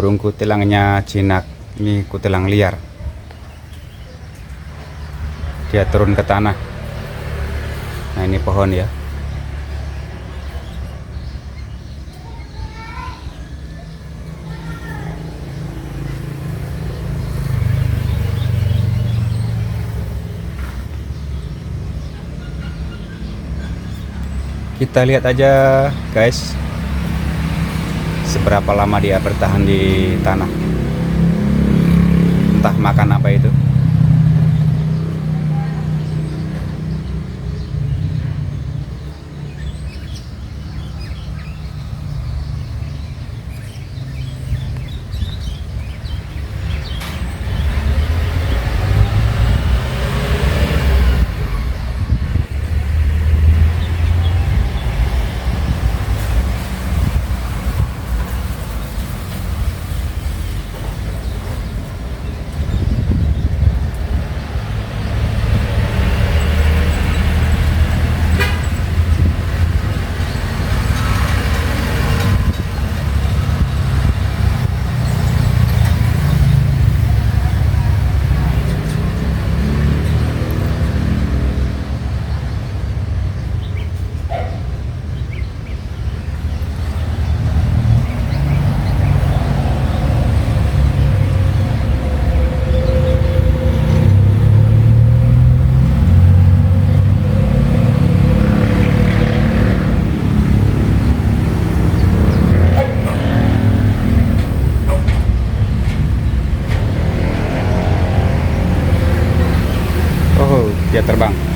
burung kutilangnya jinak. Ini kutilang liar. Dia turun ke tanah. Nah, ini pohon ya. Kita lihat aja guys, seberapa lama dia bertahan di tanah. Entah makan apa itu. Oh, dia terbang.